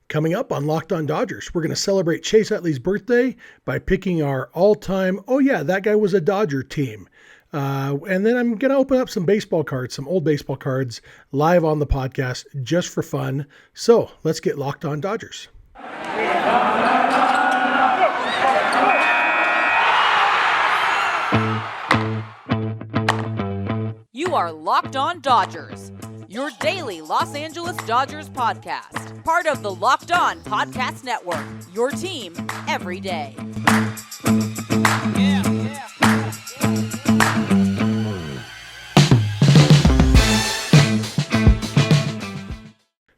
Coming up on Locked On Dodgers, we're going to celebrate Chase Utley's birthday by picking our all-time, oh yeah, that guy was a Dodger team. And then I'm going to open up some baseball cards, some old baseball cards, live on the podcast just for fun. So let's get Locked On Dodgers. You are Locked On Dodgers, your daily Los Angeles Dodgers podcast. Part of the Locked On Podcast Network, your team every day.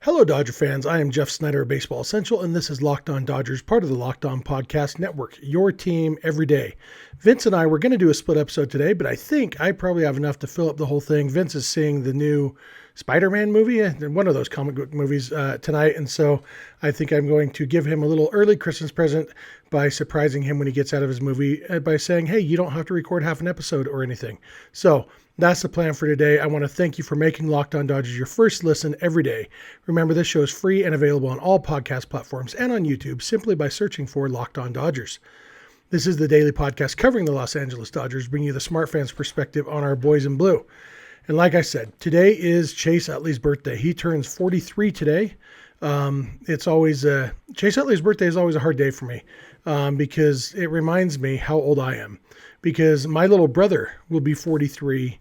Hello, Dodger fans. I am Jeff Snider of Baseball Essential, and this is Locked On Dodgers, part of the Locked On Podcast Network, your team every day. Vince and I were going to do a split episode today, but I think I probably have enough to fill up the whole thing. Vince is seeing the new Spider-Man movie, one of those comic book movies, tonight, and so I think I'm going to give him a little early Christmas present by surprising him when he gets out of his movie by saying, hey, you don't have to record half an episode or anything. So that's the plan for today. I want to thank you for making Locked On Dodgers your first listen every day. Remember, this show is free and available on all podcast platforms and on YouTube simply by searching for Locked On Dodgers. This is the daily podcast covering the Los Angeles Dodgers, bringing you the smart fans' perspective on our boys in blue. And like I said, today is Chase Utley's birthday. He turns 43 today. It's always Chase Utley's birthday is always a hard day for me because it reminds me how old I am. Because my little brother will be 43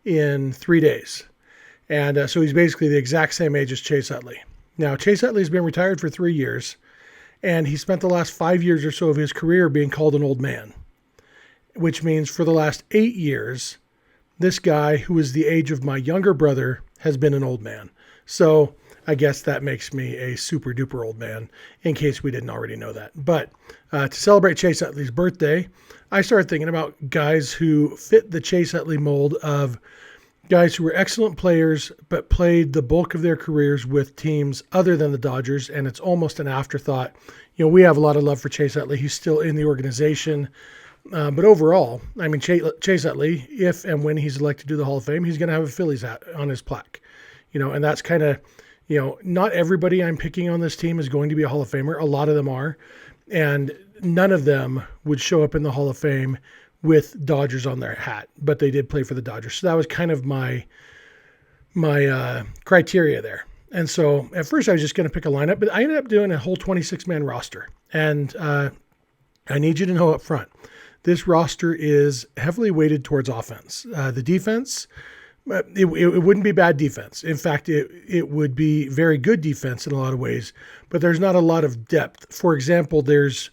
in 3 days. And so he's basically the exact same age as Chase Utley. Now, Chase Utley's been retired for 3 years, and he spent the last 5 years or so of his career being called an old man, which means for the last 8 years, this guy, who is the age of my younger brother, has been an old man. So I guess that makes me a super duper old man, in case we didn't already know that. But to celebrate Chase Utley's birthday, I started thinking about guys who fit the Chase Utley mold of guys who were excellent players, but played the bulk of their careers with teams other than the Dodgers. And it's almost an afterthought. You know, we have a lot of love for Chase Utley. He's still in the organization. But overall, I mean, Chase Utley, if and when he's elected to the Hall of Fame, he's going to have a Phillies hat on his plaque. You know, and that's kind of, you know, not everybody I'm picking on this team is going to be a Hall of Famer. A lot of them are. And none of them would show up in the Hall of Fame with Dodgers on their hat, but they did play for the Dodgers. So that was kind of my criteria there. And so at first I was just going to pick a lineup, but I ended up doing a whole 26-man roster. And I need you to know up front, this roster is heavily weighted towards offense. The defense, it wouldn't be bad defense. In fact, it would be very good defense in a lot of ways, but there's not a lot of depth. For example, there's,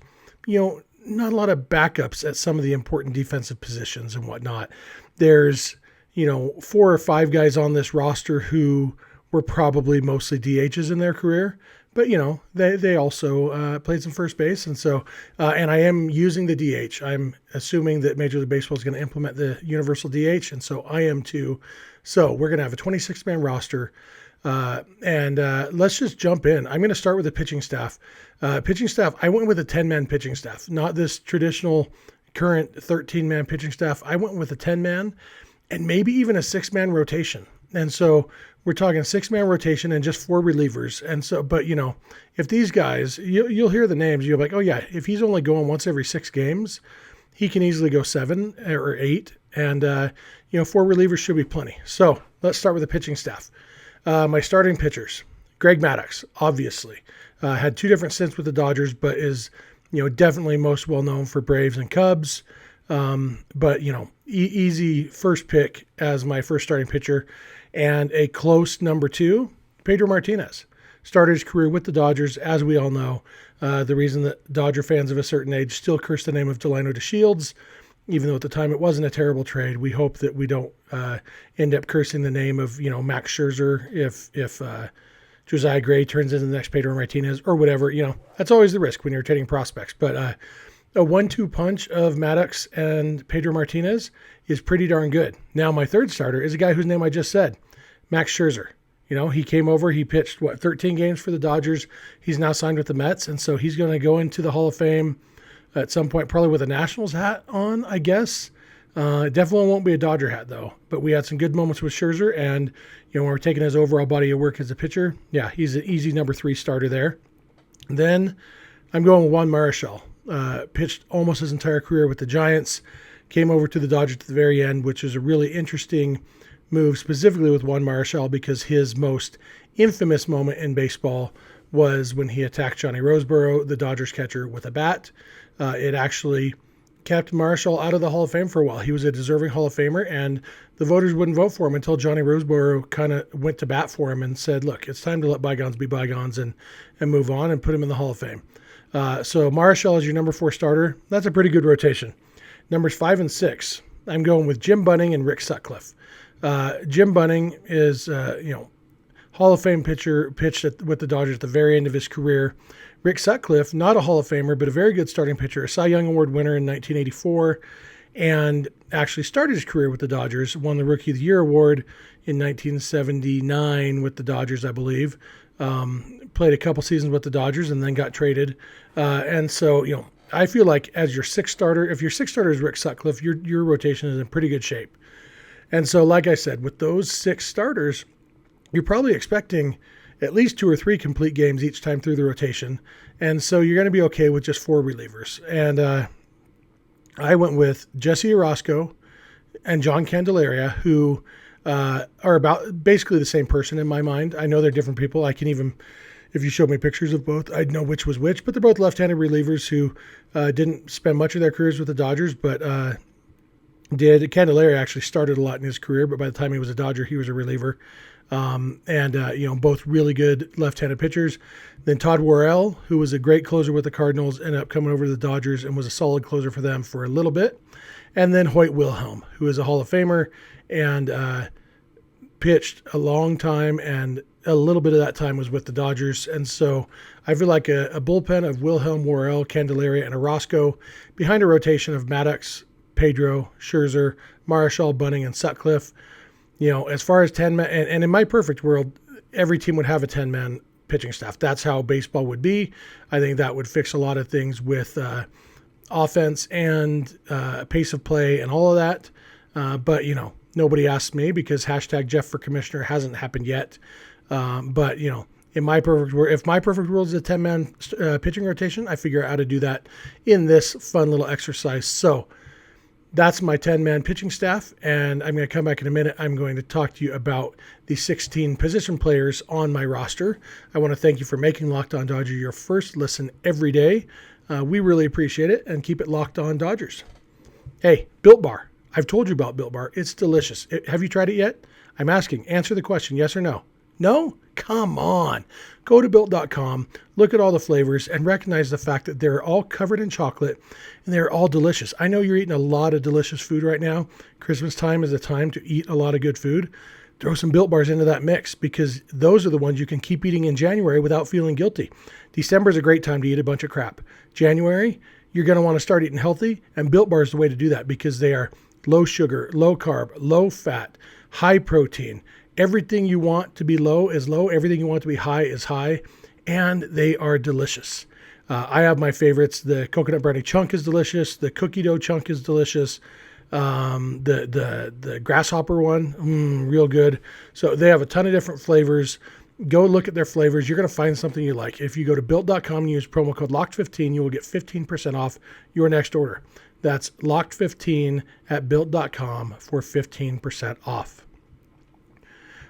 you know, not a lot of backups at some of the important defensive positions and whatnot. There's, you know, 4 or 5 guys on this roster who were probably mostly DHs in their career, but, you know, they also played some first base. And so, and I am using the DH. I'm assuming that Major League Baseball is going to implement the universal DH. And so I am too. So we're going to have a 26-man roster. And let's just jump in. I'm going to start with the pitching staff. Pitching staff, I went with a 10-man pitching staff, not this traditional current 13-man pitching staff. I went with a 10-man and maybe even a 6-man rotation. And so we're talking 6-man rotation and just 4 relievers. And so, but you know, if these guys, you'll hear the names, you're like, oh yeah, if he's only going once every 6 games, he can easily go 7 or 8. And, you know, 4 relievers should be plenty. So let's start with the pitching staff. My starting pitchers, Greg Maddux, obviously, had 2 different stints with the Dodgers, but is, you know, definitely most well known for Braves and Cubs. But, you know, easy first pick as my first starting pitcher. And a close number 2, Pedro Martinez. Started his career with the Dodgers, as we all know. The reason that Dodger fans of a certain age still curse the name of Delino DeShields, even though at the time it wasn't a terrible trade. We hope that we don't end up cursing the name of, you know, Max Scherzer if Josiah Gray turns into the next Pedro Martinez or whatever. You know, that's always the risk when you're trading prospects. But a 1-2 punch of Maddux and Pedro Martinez is pretty darn good. Now, my third starter is a guy whose name I just said, Max Scherzer. You know, he came over, he pitched, 13 games for the Dodgers. He's now signed with the Mets, and so he's going to go into the Hall of Fame at some point, probably with a Nationals hat on, I guess. It definitely won't be a Dodger hat, though. But we had some good moments with Scherzer, and, you know, when we're taking his overall body of work as a pitcher, yeah, he's an easy number 3 starter there. Then I'm going with Juan Marshall. Pitched almost his entire career with the Giants, came over to the Dodgers at the very end, which is a really interesting move, specifically with Juan Marshall, because his most infamous moment in baseball was when he attacked Johnny Roseboro, the Dodgers catcher, with a bat. It actually kept Marshall out of the Hall of Fame for a while. He was a deserving Hall of Famer, and the voters wouldn't vote for him until Johnny Roseboro kind of went to bat for him and said, look, it's time to let bygones be bygones and move on, and put him in the Hall of Fame. So Marshall is your number 4 starter. That's a pretty good rotation. Numbers 5 and 6, I'm going with Jim Bunning and Rick Sutcliffe. Jim Bunning is, Hall of Fame pitcher, pitched with the Dodgers at the very end of his career. Rick Sutcliffe, not a Hall of Famer, but a very good starting pitcher, a Cy Young Award winner in 1984, and actually started his career with the Dodgers, won the Rookie of the Year award in 1979 with the Dodgers, I believe. Played a couple seasons with the Dodgers and then got traded. And so, I feel like as your 6th starter, if your 6th starter is Rick Sutcliffe, your rotation is in pretty good shape. And so, like I said, with those 6 starters, you're probably expecting at least 2 or 3 complete games each time through the rotation. And so you're going to be okay with just 4 relievers. And I went with Jesse Orosco and John Candelaria, who are about basically the same person in my mind. I know they're different people. I can even, if you showed me pictures of both, I'd know which was which. But they're both left-handed relievers who didn't spend much of their careers with the Dodgers, but did. Candelaria actually started a lot in his career, but by the time he was a Dodger, he was a reliever. Both really good left-handed pitchers. Then Todd Worrell, who was a great closer with the Cardinals, ended up coming over to the Dodgers and was a solid closer for them for a little bit. And then Hoyt Wilhelm, who is a Hall of Famer and pitched a long time, and a little bit of that time was with the Dodgers. And so I feel like a bullpen of Wilhelm, Worrell, Candelaria, and Orosco behind a rotation of Maddox, Pedro, Scherzer, Marshall, Bunning, and Sutcliffe. As far as 10-man, and in my perfect world, every team would have a 10-man pitching staff. That's how baseball would be. I think that would fix a lot of things with offense and pace of play and all of that. But nobody asked me because hashtag Jeff for commissioner hasn't happened yet. But in my perfect world, if my perfect world is a 10-man pitching rotation, I figure out how to do that in this fun little exercise. So that's my 10-man pitching staff, and I'm going to come back in a minute. I'm going to talk to you about the 16 position players on my roster. I want to thank you for making Locked On Dodger your first listen every day. We really appreciate it, and keep it Locked On Dodgers. Hey, Built Bar. I've told you about Built Bar. It's delicious. Have you tried it yet? I'm asking. Answer the question, yes or no. No? Come on. Go to Built.com, look at all the flavors, and recognize the fact that they're all covered in chocolate, and they're all delicious. I know you're eating a lot of delicious food right now. Christmas time is a time to eat a lot of good food. Throw some Built Bars into that mix, because those are the ones you can keep eating in January without feeling guilty. December is a great time to eat a bunch of crap. January, you're going to want to start eating healthy, and Built Bar is the way to do that, because they are low sugar, low carb, low fat, high protein. Everything you want to be low is low. Everything you want to be high is high. And they are delicious. I have my favorites. The coconut brownie chunk is delicious. The cookie dough chunk is delicious. The grasshopper one, real good. So they have a ton of different flavors. Go look at their flavors. You're going to find something you like. If you go to Built.com and use promo code LOCKED15, you will get 15% off your next order. That's LOCKED15 at Built.com for 15% off.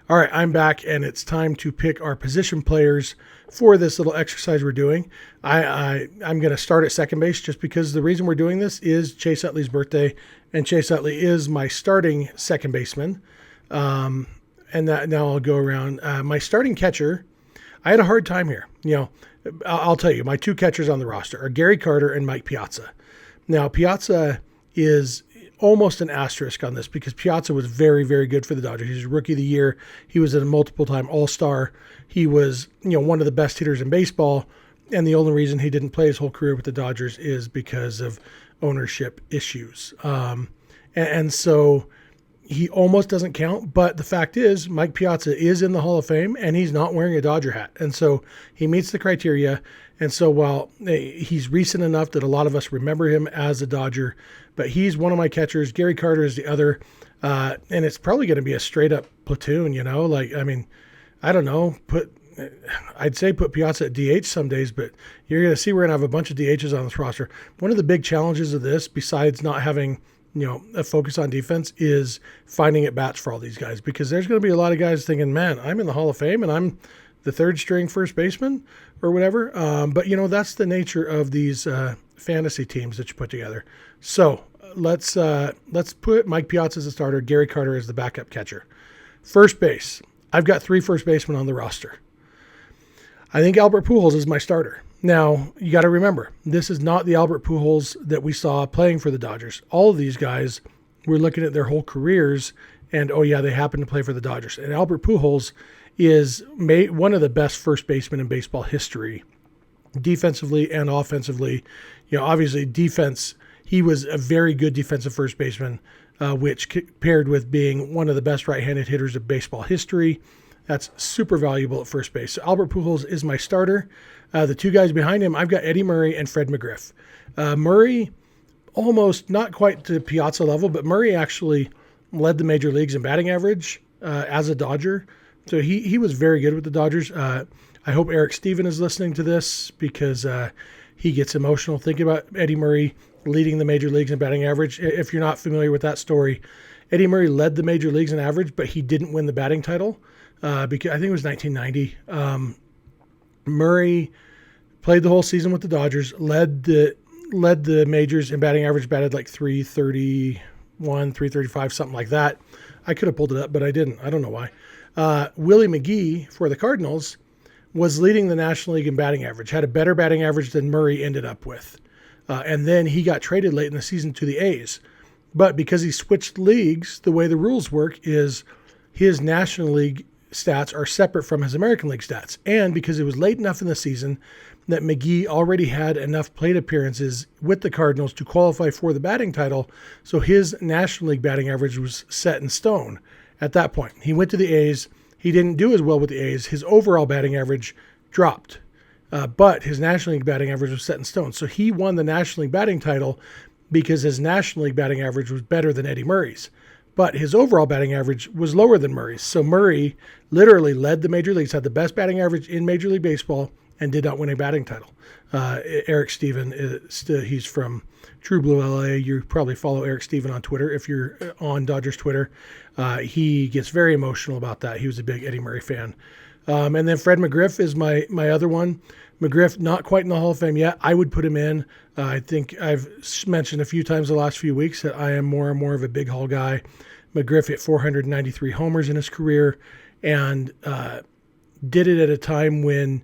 All right, I'm back, and it's time to pick our position players for this little exercise we're doing. I'm going to start at second base just because the reason we're doing this is Chase Utley's birthday, and Chase Utley is my starting second baseman. And that now I'll go around. My starting catcher, I had a hard time here. I'll tell you, my 2 catchers on the roster are Gary Carter and Mike Piazza. Now, Piazza is almost an asterisk on this because Piazza was very, very good for the Dodgers. He was Rookie of the Year. He was a multiple-time All-Star. He was, one of the best hitters in baseball, and the only reason he didn't play his whole career with the Dodgers is because of ownership issues. And so he almost doesn't count, but the fact is Mike Piazza is in the Hall of Fame, and he's not wearing a Dodger hat. And so he meets the criteria. And so while he's recent enough that a lot of us remember him as a Dodger, but he's one of my catchers. Gary Carter is the other. And it's probably going to be a straight up platoon, I don't know, put I'd say put Piazza at DH some days, but you're going to see we're going to have a bunch of DHs on this roster. One of the big challenges of this, besides not having a focus on defense, is finding at bats for all these guys, because there's going to be a lot of guys thinking, man, I'm in the Hall of Fame and I'm the third string first baseman or whatever. But that's the nature of these fantasy teams that you put together. So let's put Mike Piazza as a starter, Gary Carter as the backup catcher. First base, I've got 3 first basemen on the roster. I think Albert Pujols is my starter. Now, you got to remember, this is not the Albert Pujols that we saw playing for the Dodgers. All of these guys, we're looking at their whole careers, and they happen to play for the Dodgers. And Albert Pujols is one of the best first basemen in baseball history, defensively and offensively. Obviously defense, he was a very good defensive first baseman, which paired with being one of the best right-handed hitters of baseball history. That's super valuable at first base. So Albert Pujols is my starter. The 2 guys behind him, I've got Eddie Murray and Fred McGriff. Murray, almost not quite to Piazza level, but Murray actually led the major leagues in batting average as a Dodger. So he was very good with the Dodgers. I hope Eric Steven is listening to this, because he gets emotional thinking about Eddie Murray leading the major leagues in batting average. If you're not familiar with that story, Eddie Murray led the major leagues in average, but he didn't win the batting title because I think it was 1990. Murray played the whole season with the Dodgers, led the majors in batting average, batted like 331, 335, something like that. I could have pulled it up, but I didn't. I don't know why. Willie McGee for the Cardinals was leading the National League in batting average, had a better batting average than Murray ended up with. And then he got traded late in the season to the A's. But because he switched leagues, the way the rules work is his National League stats are separate from his American League stats. And because it was late enough in the season that McGee already had enough plate appearances with the Cardinals to qualify for the batting title, so his National League batting average was set in stone at that point. He went to the A's. He didn't do as well with the A's. His overall batting average dropped, but his National League batting average was set in stone. So he won the National League batting title because his National League batting average was better than Eddie Murray's. But his overall batting average was lower than Murray's. So Murray literally led the major leagues, had the best batting average in Major League Baseball, and did not win a batting title. Eric Steven, he's from True Blue LA. You probably follow Eric Steven on Twitter if you're on Dodgers Twitter. He gets very emotional about that. He was a big Eddie Murray fan. And then Fred McGriff is my other one. McGriff, not quite in the Hall of Fame yet. I would put him in. I think I've mentioned a few times the last few weeks that I am more and more of a big Hall guy. McGriff hit 493 homers in his career and did it at a time when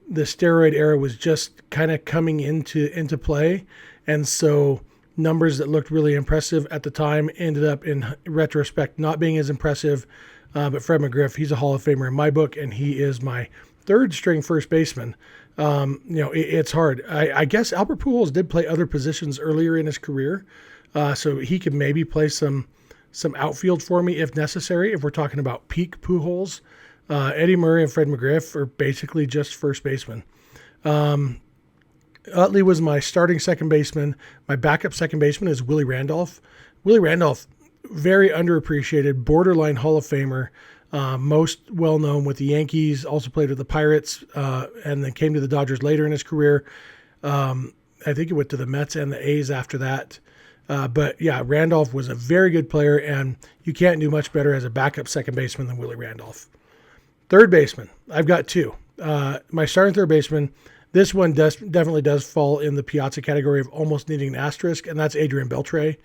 the steroid era was just kind of coming into play. And so numbers that looked really impressive at the time ended up in retrospect not being as impressive. But Fred McGriff, he's a Hall of Famer in my book, and he is my third string first baseman. It's hard. I guess Albert Pujols did play other positions earlier in his career, so he could maybe play some outfield for me if necessary. If we're talking about peak Pujols, Eddie Murray and Fred McGriff are basically just first basemen. Utley was my starting second baseman. My backup second baseman is Willie Randolph. Willie Randolph, very underappreciated, borderline Hall of Famer. Most well-known with the Yankees, also played with the Pirates, and then came to the Dodgers later in his career. I think he went to the Mets and the A's after that. But yeah, Randolph was a very good player, and you can't do much better as a backup second baseman than Willie Randolph. Third baseman, I've got 2. My starting third baseman, this one definitely does fall in the Piazza category of almost needing an asterisk, and that's Adrian Beltray.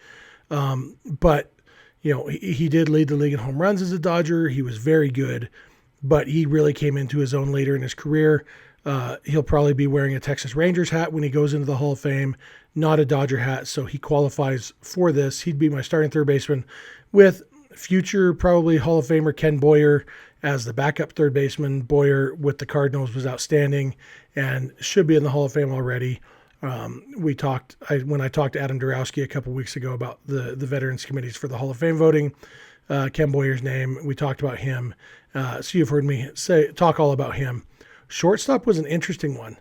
But he did lead the league in home runs as a Dodger. He was very good, but he really came into his own later in his career. He'll probably be wearing a Texas Rangers hat when he goes into the Hall of Fame, not a Dodger hat, so he qualifies for this. He'd be my starting third baseman with future probably Hall of Famer Ken Boyer as the backup third baseman. Boyer with the Cardinals was outstanding and should be in the Hall of Fame already. When I talked to Adam Dorowski a couple weeks ago about the Veterans Committees for the Hall of Fame voting, Ken Boyer's name, we talked about him. So you've heard me talk all about him. Shortstop was an interesting one.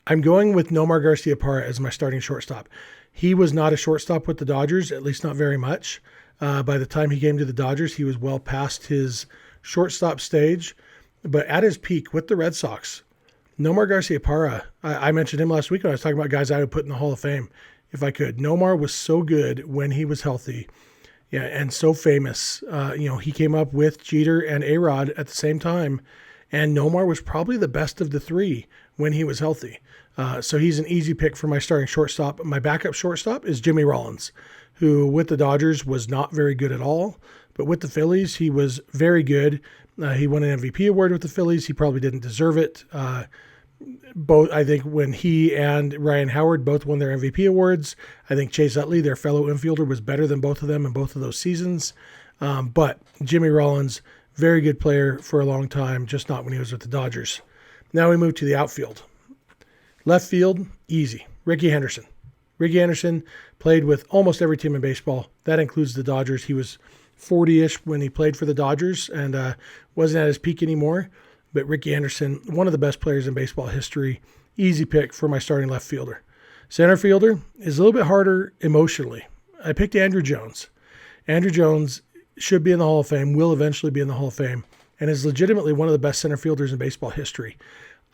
I'm going with Nomar Garciaparra as my starting shortstop. He was not a shortstop with the Dodgers, at least not very much. By the time he came to the Dodgers, he was well past his shortstop stage. But at his peak with the Red Sox, Nomar Garciaparra, I mentioned him last week when I was talking about guys I would put in the Hall of Fame if I could. Nomar was so good when he was healthy, yeah, and so famous. He came up with Jeter and A-Rod at the same time, and Nomar was probably the best of the three when he was healthy. So he's an easy pick for my starting shortstop. My backup shortstop is Jimmy Rollins, who with the Dodgers was not very good at all, but with the Phillies, he was very good. He won an MVP award with the Phillies. He probably didn't deserve it. I think when he and Ryan Howard both won their MVP awards, I think Chase Utley, their fellow infielder, was better than both of them in both of those seasons. But Jimmy Rollins, very good player for a long time, just not when he was with the Dodgers. Now we move to the outfield. Left field, easy. Ricky Henderson. Ricky Henderson played with almost every team in baseball. That includes the Dodgers. He was 40-ish when he played for the Dodgers and wasn't at his peak anymore. But Ricky Henderson, one of the best players in baseball history, easy pick for my starting left fielder. Center fielder is a little bit harder emotionally. I picked Andrew Jones. Andrew Jones should be in the Hall of Fame, will eventually be in the Hall of Fame, and is legitimately one of the best center fielders in baseball history.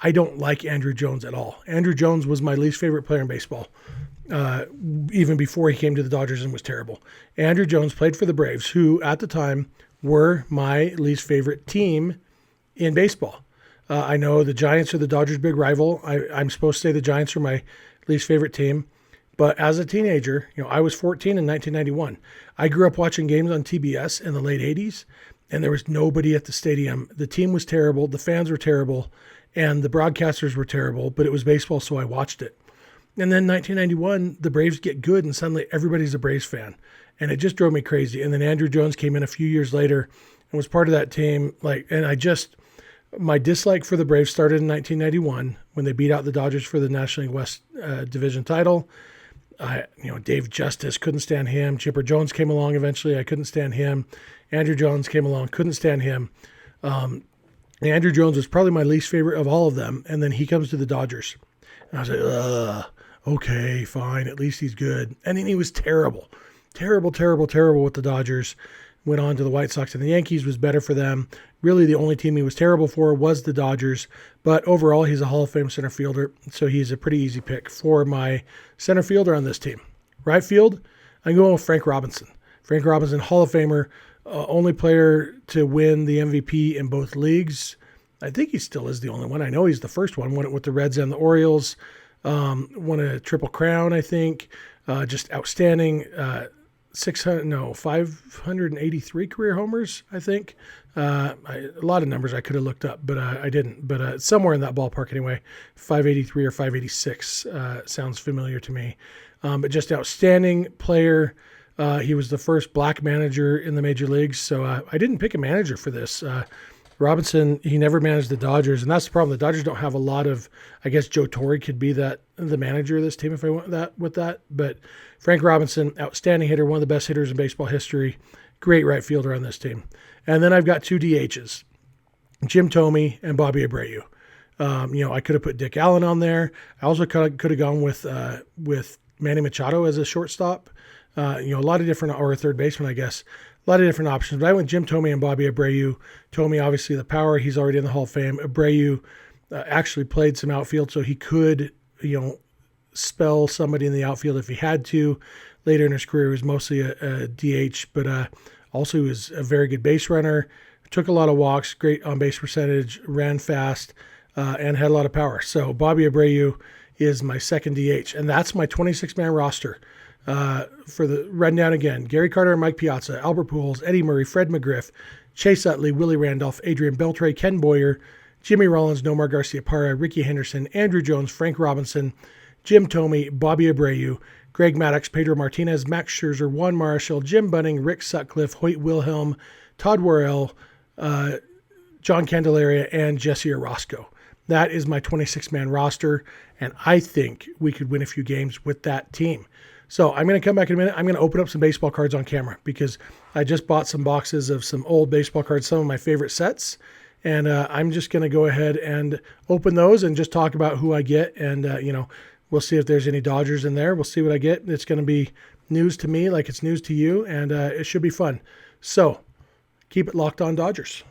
I don't like Andrew Jones at all. Andrew Jones was my least favorite player in baseball, even before he came to the Dodgers and was terrible. Andrew Jones played for the Braves, who at the time were my least favorite team in baseball. I know the Giants are the Dodgers' big rival. I'm supposed to say the Giants are my least favorite team. But as a teenager, I was 14 in 1991. I grew up watching games on TBS in the late 80s, and there was nobody at the stadium. The team was terrible. The fans were terrible. And the broadcasters were terrible, but it was baseball, so I watched it. And then 1991, the Braves get good, and suddenly everybody's a Braves fan. And it just drove me crazy. And then Andrew Jones came in a few years later and was part of that team. My dislike for the Braves started in 1991 when they beat out the Dodgers for the National League West division title. Dave Justice, couldn't stand him. Chipper Jones came along eventually. I couldn't stand him. Andrew Jones came along, couldn't stand him. Andrew Jones was probably my least favorite of all of them. And then he comes to the Dodgers. And I was like, okay, fine. At least he's good. And then he was terrible. Terrible with the Dodgers. Went on to the White Sox and the Yankees, was better for them. Really, the only team he was terrible for was the Dodgers. But overall, he's a Hall of Fame center fielder. So he's a pretty easy pick for my center fielder on this team. Right field, I'm going with Frank Robinson. Frank Robinson, Hall of Famer. Only player to win the MVP in both leagues. I think he still is the only one. I know he's the first one. Won it with the Reds and the Orioles. Won a Triple Crown, I think. Just outstanding. 583 career homers, I think. A lot of numbers I could have looked up, but I didn't. But somewhere in that ballpark anyway. 583 or 586 sounds familiar to me. But just outstanding player. He was the first black manager in the major leagues, so I didn't pick a manager for this. Robinson, he never managed the Dodgers, and that's the problem. The Dodgers don't have a lot of, I guess Joe Torre could be the manager of this team if I went with that. But Frank Robinson, outstanding hitter, one of the best hitters in baseball history, great right fielder on this team. And then I've got two DHs, Jim Thome and Bobby Abreu. I could have put Dick Allen on there. I also could have gone with Manny Machado as a shortstop. A lot of different, or a third baseman, I guess. A lot of different options. But I went Jim Thome and Bobby Abreu. Thome, obviously, the power. He's already in the Hall of Fame. Abreu actually played some outfield, so he could, spell somebody in the outfield if he had to. Later in his career, he was mostly a DH, but also he was a very good base runner. Took a lot of walks, great on-base percentage, ran fast, and had a lot of power. So Bobby Abreu is my second DH, and that's my 26-man roster. For the rundown again, Gary Carter and Mike Piazza, Albert Pujols, Eddie Murray, Fred McGriff, Chase Utley, Willie Randolph, Adrian Beltray, Ken Boyer, Jimmy Rollins, Nomar Garciaparra, Ricky Henderson, Andrew Jones, Frank Robinson, Jim Thome, Bobby Abreu, Greg Maddux, Pedro Martinez, Max Scherzer, Juan Marshall, Jim Bunning, Rick Sutcliffe, Hoyt Wilhelm, Todd Worrell, John Candelaria, and Jesse Orosco. That is my 26-man roster, and I think we could win a few games with that team. So I'm going to come back in a minute. I'm going to open up some baseball cards on camera because I just bought some boxes of some old baseball cards, some of my favorite sets. And I'm just going to go ahead and open those and just talk about who I get. And, we'll see if there's any Dodgers in there. We'll see what I get. It's going to be news to me like it's news to you, and it should be fun. So keep it locked on Dodgers.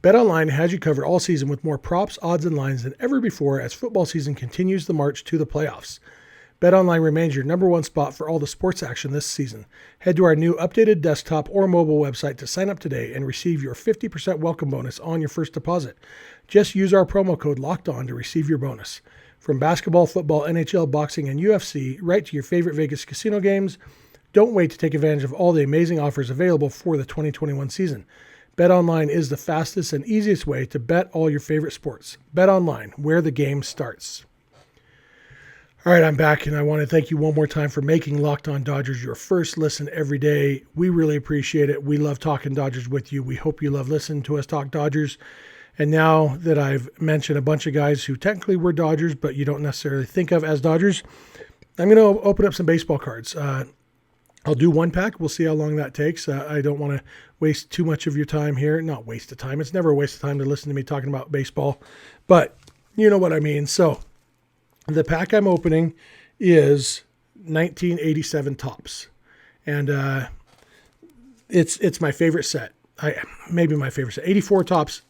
BetOnline has you covered all season with more props, odds, and lines than ever before as football season continues the march to the playoffs. BetOnline remains your number one spot for all the sports action this season. Head to our new updated desktop or mobile website to sign up today and receive your 50% welcome bonus on your first deposit. Just use our promo code LOCKEDON to receive your bonus. From basketball, football, NHL, boxing, and UFC, right to your favorite Vegas casino games, don't wait to take advantage of all the amazing offers available for the 2021 season. BetOnline is the fastest and easiest way to bet all your favorite sports. BetOnline, where the game starts. All right, I'm back, and I want to thank you one more time for making Locked On Dodgers your first listen every day. We really appreciate it. We love talking Dodgers with you. We hope you love listening to us talk Dodgers. And now that I've mentioned a bunch of guys who technically were Dodgers, but you don't necessarily think of as Dodgers, I'm going to open up some baseball cards. I'll do one pack. We'll see how long that takes. I don't want to waste too much of your time here. Not waste of time. It's never a waste of time to listen to me talking about baseball, but you know what I mean. So the pack I'm opening is 1987 Topps, and it's my favorite set. Maybe my favorite set. 84 Topps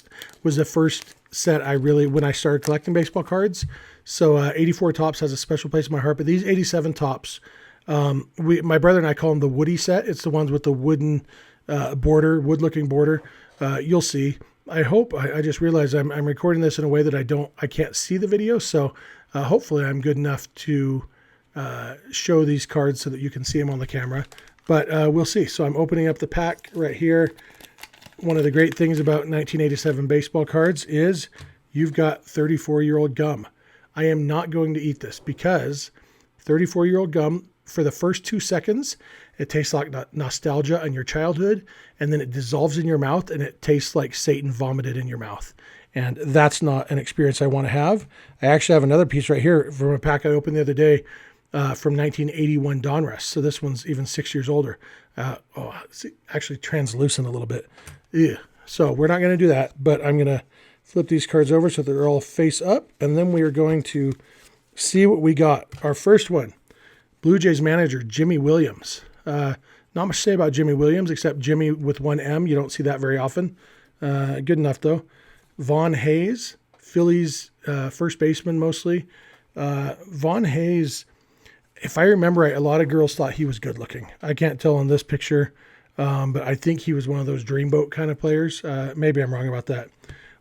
was the first set when I started collecting baseball cards. So 84 Topps has a special place in my heart. But these 87 Topps, my brother and I call them the Woody set. It's the ones with the wooden wood-looking border. You'll see. I hope. I just realized I'm recording this in a way that I can't see the video. So hopefully I'm good enough to show these cards so that you can see them on the camera. But we'll see. So I'm opening up the pack right here. One of the great things about 1987 baseball cards is you've got 34-year-old gum. I am not going to eat this because 34-year-old gum, for the first 2 seconds, it tastes like nostalgia in your childhood, and then it dissolves in your mouth, and it tastes like Satan vomited in your mouth. And that's not an experience I want to have. I actually have another piece right here from a pack I opened the other day from 1981 Donruss. So this one's even 6 years older. It's actually translucent a little bit. Ew. So we're not going to do that, but I'm going to flip these cards over so they're all face up, and then we are going to see what we got. Our first one, Blue Jays manager Jimmy Williams. Not much to say about Jimmy Williams except Jimmy with one M. You don't see that very often. Good enough, though. Vaughn Hayes, Phillies first baseman mostly. Vaughn Hayes, if I remember right, a lot of girls thought he was good looking. I can't tell in this picture, but I think he was one of those dreamboat kind of players. Maybe I'm wrong about that.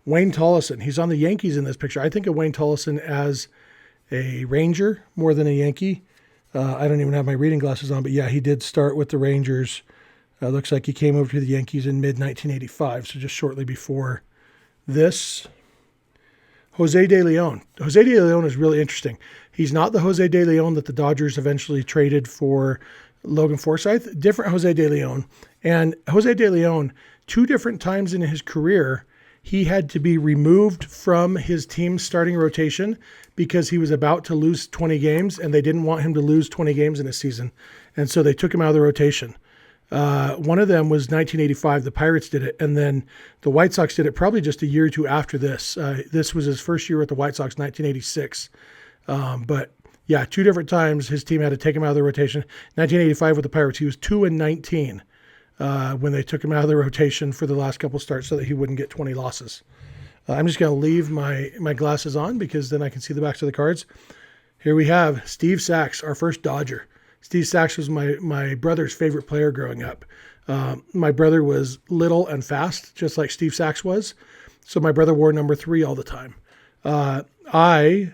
Wayne Tollison, he's on the Yankees in this picture. I think of Wayne Tollison as a Ranger more than a Yankee. I don't even have my reading glasses on, but yeah, he did start with the Rangers. Looks like he came over to the Yankees in mid-1985, so just shortly before this. Jose De Leon. Jose De Leon is really interesting. He's not the Jose De Leon that the Dodgers eventually traded for Logan Forsythe. Different Jose De Leon. And Jose De Leon, 2 different times in his career, he had to be removed from his team's starting rotation because he was about to lose 20 games, and they didn't want him to lose 20 games in a season. And so they took him out of the rotation. One of them was 1985. The Pirates did it, and then the White Sox did it probably just a year or two after this. This was his first year with the White Sox, 1986. But yeah, 2 different times his team had to take him out of the rotation. 1985 with the Pirates, he was 2-19 when they took him out of the rotation for the last couple starts so that he wouldn't get 20 losses. I'm just going to leave my glasses on because then I can see the backs of the cards. Here we have Steve Sax, our first Dodger. Steve Sax was my brother's favorite player growing up. My brother was little and fast, just like Steve Sax was. So my brother wore number 3 all the time. I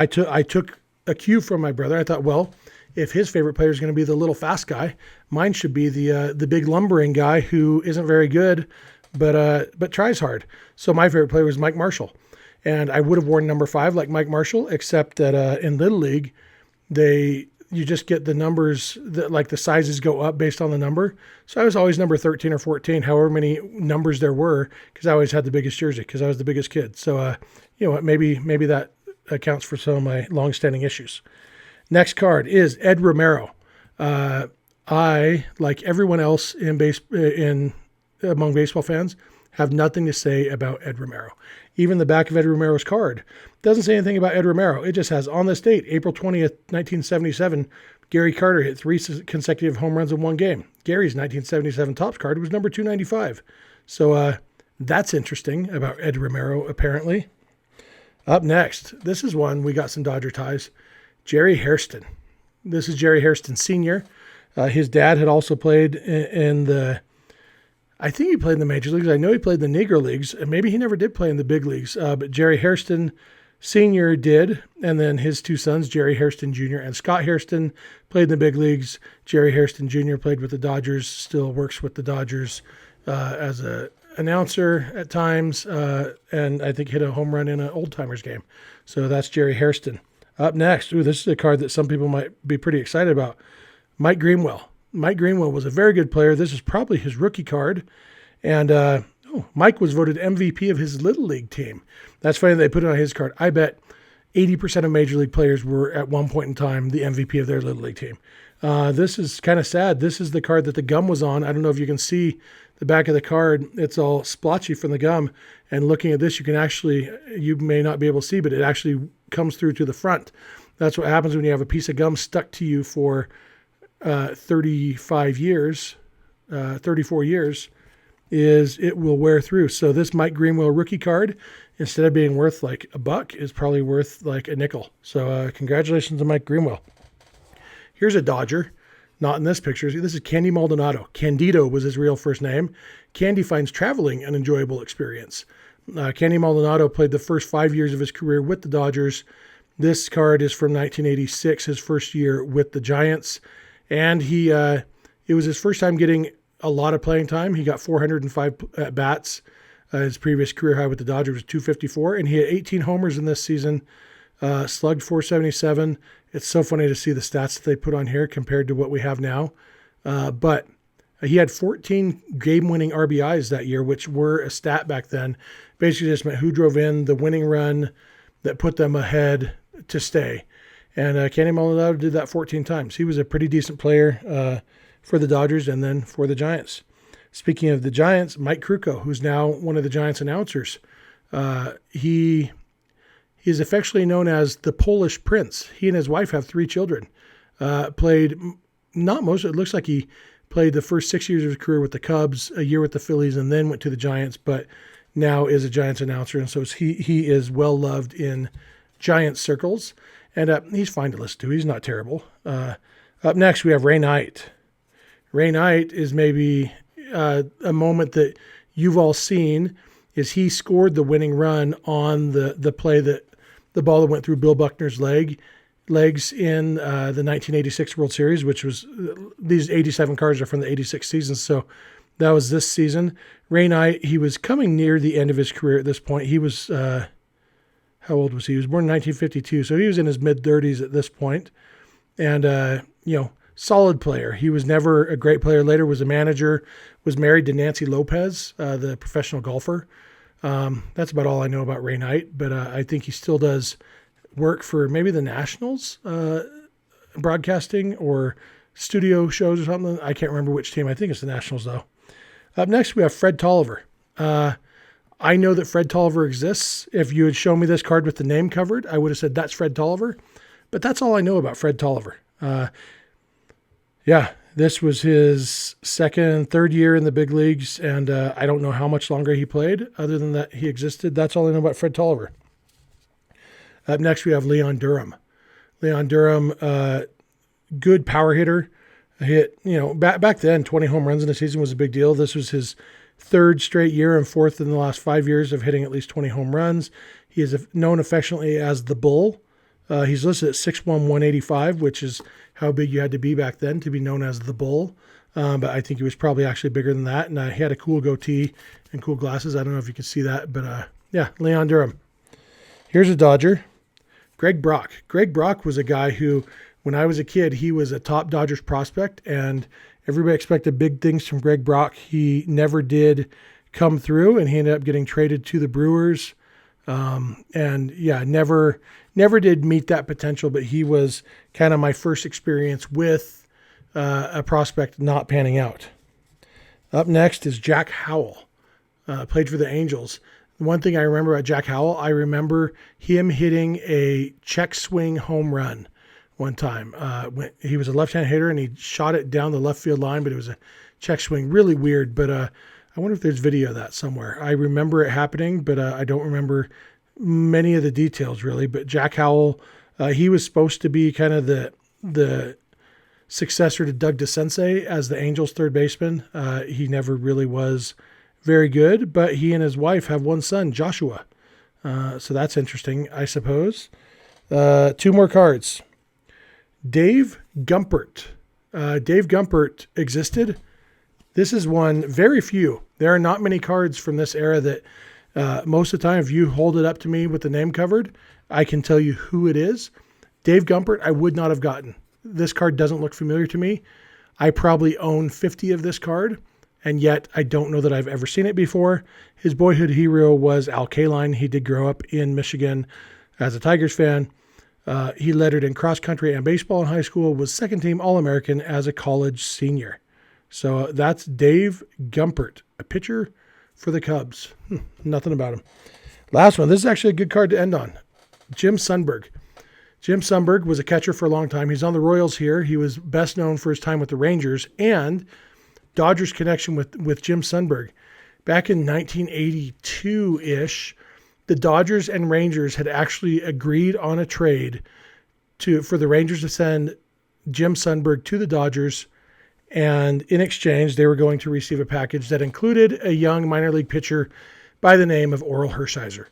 took a cue from my brother. I thought, well, if his favorite player is going to be the little fast guy, mine should be the big lumbering guy who isn't very good, but tries hard. So my favorite player was Mike Marshall, and I would have worn number 5 like Mike Marshall, except that in Little League, you just get the numbers that like the sizes go up based on the number. So I was always number 13 or 14, however many numbers there were, because I always had the biggest jersey because I was the biggest kid. So you know what, maybe that accounts for some of my long-standing issues. Next card is Ed Romero. I, like everyone else among baseball fans, have nothing to say about Ed Romero. Even the back of Ed Romero's card doesn't say anything about Ed Romero. It just has, on this date, April 20th, 1977, Gary Carter hit 3 consecutive home runs in one game. Gary's 1977 Topps card was number 295. So That's interesting about Ed Romero, apparently. Up next, this is one we got some Dodger ties. Jerry Hairston. This is Jerry Hairston Sr. His dad had also played I think he played in the major leagues. I know he played in the Negro leagues, and maybe he never did play in the big leagues. But Jerry Hairston Sr. did, and then his two sons, Jerry Hairston Jr. and Scott Hairston, played in the big leagues. Jerry Hairston Jr. played with the Dodgers, still works with the Dodgers as a announcer at times, and I think hit a home run in an old timers game. So that's Jerry Hairston. Up next, this is a card that some people might be pretty excited about. Mike Greenwell. Mike Greenwell was a very good player. This is probably his rookie card. And Mike was voted MVP of his Little League team. That's funny they put it on his card. I bet 80% of Major League players were at one point in time the MVP of their Little League team. This is kind of sad. This is the card that the gum was on. I don't know if you can see the back of the card. It's all splotchy from the gum. And looking at this, you may not be able to see, but it actually comes through to the front. That's what happens when you have a piece of gum stuck to you for 34 years, is it will wear through. So this Mike Greenwell rookie card, instead of being worth like $1, is probably worth like a nickel. So congratulations to Mike Greenwell. Here's a Dodger, not in this picture. This is Candy Maldonado. Candido was his real first name. Candy finds traveling an enjoyable experience. Candy Maldonado played the first 5 years of his career with the Dodgers. This card is from 1986, his first year with the Giants. And it was his first time getting a lot of playing time. He got 405 at-bats. His previous career high with the Dodgers was 254, and he had 18 homers in this season, slugged 477. It's so funny to see the stats that they put on here compared to what we have now. But he had 14 game-winning RBIs that year, which were a stat back then. Basically just meant who drove in the winning run that put them ahead to stay. And Candy Maldonado did that 14 times. He was a pretty decent player for the Dodgers and then for the Giants. Speaking of the Giants, Mike Kruko, who's now one of the Giants announcers, he is affectionately known as the Polish Prince. He and his wife have 3 children. Played not most. It looks like he played the first 6 years of his career with the Cubs, a year with the Phillies, and then went to the Giants. But now is a Giants announcer, and so he is well loved in Giants circles. And he's fine to listen to. He's not terrible. Up next, we have Ray Knight. Ray Knight is maybe a moment that you've all seen. Is he scored the winning run on the play that the ball that went through Bill Buckner's legs in the 1986 World Series, which was these 87 cards are from the 86 season. So that was this season. Ray Knight, he was coming near the end of his career at this point. He was how old was he? He was born in 1952, so he was in his mid-30s at this point. And, solid player. He was never a great player. Later was a manager, was married to Nancy Lopez, the professional golfer. That's about all I know about Ray Knight, but I think he still does work for maybe the Nationals broadcasting or studio shows or something. I can't remember which team. I think it's the Nationals, though. Up next, we have Fred Toliver. I know that Fred Toliver exists. If you had shown me this card with the name covered, I would have said that's Fred Toliver. But that's all I know about Fred Toliver. This was his third year in the big leagues, and I don't know how much longer he played. Other than that, he existed. That's all I know about Fred Toliver. Up next, we have Leon Durham. Leon Durham, good power hitter. Hit, back then, 20 home runs in a season was a big deal. This was his 3rd straight year and 4th in the last 5 years of hitting at least 20 home runs. He is known affectionately as the Bull. He's listed at 6'1", 185, which is how big you had to be back then to be known as the Bull. But I think he was probably actually bigger than that. And he had a cool goatee and cool glasses. I don't know if you can see that, but Leon Durham. Here's a Dodger, Greg Brock. Greg Brock was a guy who, when I was a kid, he was a top Dodgers prospect, and everybody expected big things from Greg Brock. He never did come through, and he ended up getting traded to the Brewers. Never did meet that potential, but he was kind of my first experience with a prospect not panning out. Up next is Jack Howell, played for the Angels. One thing I remember about Jack Howell, I remember him hitting a check swing home run one time. When he was a left-hand hitter and he shot it down the left field line, but it was a check swing, really weird. But I wonder if there's video of that somewhere. I remember it happening, but I don't remember many of the details really. But Jack Howell, he was supposed to be kind of the successor to Doug DeCinces as the Angels third baseman. He never really was very good, but he and his wife have one son, Joshua. So that's interesting, I suppose. 2 more cards. Dave Gumpert. Dave Gumpert existed. This is one, very few. There are not many cards from this era that most of the time, if you hold it up to me with the name covered, I can tell you who it is. Dave Gumpert, I would not have gotten. This card doesn't look familiar to me. I probably own 50 of this card, and yet I don't know that I've ever seen it before. His boyhood hero was Al Kaline. He did grow up in Michigan as a Tigers fan. He lettered in cross country and baseball in high school, was second team All-American as a college senior. So that's Dave Gumpert, a pitcher for the Cubs. Nothing about him. Last one. This is actually a good card to end on. Jim Sunberg. Jim Sunberg was a catcher for a long time. He's on the Royals here. He was best known for his time with the Rangers and Dodgers connection with Jim Sunberg. Back in 1982-ish, the Dodgers and Rangers had actually agreed on a trade for the Rangers to send Jim Sunberg to the Dodgers, and in exchange, they were going to receive a package that included a young minor league pitcher by the name of Orel Hershiser.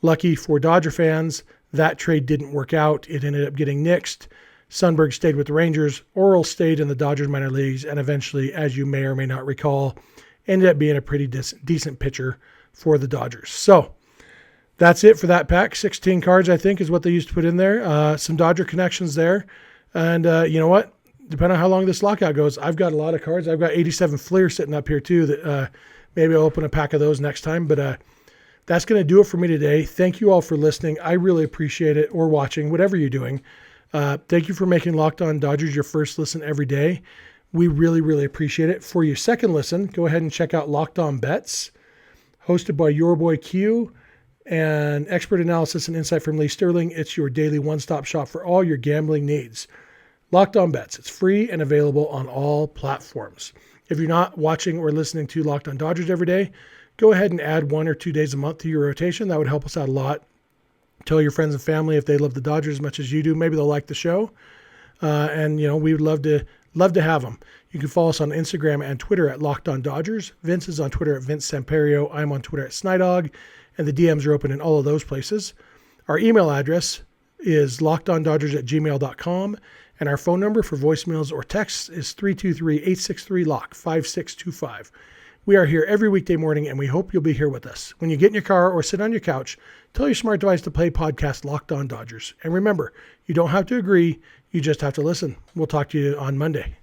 Lucky for Dodger fans, that trade didn't work out. It ended up getting nixed. Sunberg stayed with the Rangers. Orel stayed in the Dodgers minor leagues, and eventually, as you may or may not recall, ended up being a pretty decent pitcher for the Dodgers. So that's it for that pack. 16 cards, I think, is what they used to put in there. Some Dodger connections there. And you know what? Depending on how long this lockout goes, I've got a lot of cards. I've got 87 Fleer sitting up here too that maybe I'll open a pack of those next time. But that's going to do it for me today. Thank you all for listening. I really appreciate it, or watching, whatever you're doing. Thank you for making Locked On Dodgers your first listen every day. We really, really appreciate it. For your second listen, go ahead and check out Locked On Bets, hosted by your boy Q, and expert analysis and insight from Lee Sterling. It's your daily one-stop shop for all your gambling needs. Locked On Bets. It's free and available on all platforms. If you're not watching or listening to Locked On Dodgers every day, go ahead and add 1 or 2 days a month to your rotation. That would help us out a lot. Tell your friends and family if they love the Dodgers as much as you do. Maybe they'll like the show. And we would love to have them. You can follow us on Instagram and Twitter at Locked On Dodgers. Vince is on Twitter at Vince Samperio. I'm on Twitter at Snydog, and the DMs are open in all of those places. Our email address is lockedondodgers@gmail.com, and our phone number for voicemails or texts is 323-863-LOCK, 5625. We are here every weekday morning, and we hope you'll be here with us. When you get in your car or sit on your couch, tell your smart device to play podcast Locked On Dodgers. And remember, you don't have to agree, you just have to listen. We'll talk to you on Monday.